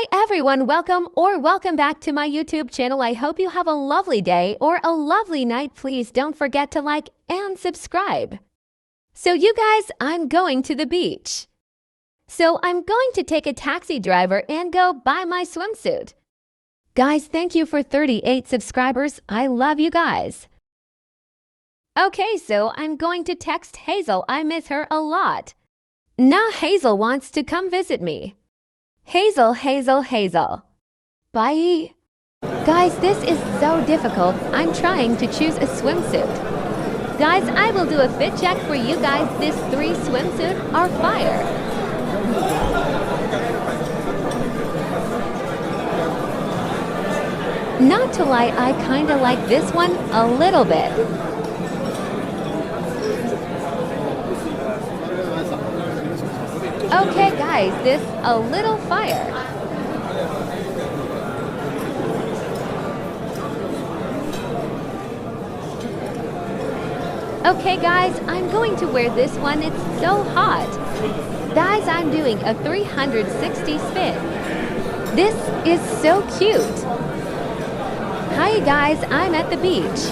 Hi everyone, welcome back to my YouTube channel. I hope you have a lovely day or a lovely night. Please don't forget to like and subscribe. So you guys, I'm going to the beach. So I'm going to take a taxi driver and go buy my swimsuit. Guys, thank you for 38 subscribers. I love you guys. Okay, so I'm going to text Hazel. I miss her a lot. Now Hazel wants to come visit me. Hazel. Bye. Guys, this is so difficult. I'm trying to choose a swimsuit. Guys, I will do a fit check for you guys. These 3 swimsuits are fire. Not to lie, I kinda like this one a little bit. Okay guys, this a little fire. Okay guys, I'm going to wear this one. It's so hot. Guys, I'm doing a 360 spin. This is so cute. Hi guys, I'm at the beach.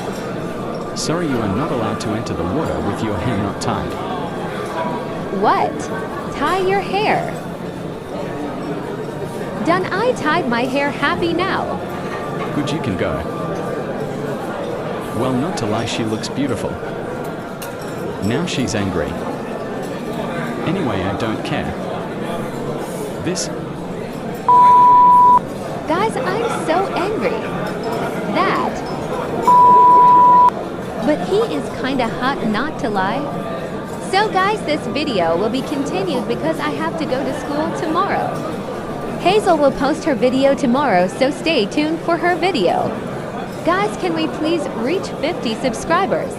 Sorry, you are not allowed to enter the water with your hair not tied. What? Tie your hair. Done, I tied my hair. Happy now. Good, you can go. Well, not to lie, she looks beautiful. Now she's angry. Anyway, I don't care. This... Guys, I'm so angry. That. But he is kinda hot, not to lie. So guys, this video will be continued because I have to go to school tomorrow. Hazel will post her video tomorrow, so stay tuned for her video. Guys, can we please reach 50 subscribers?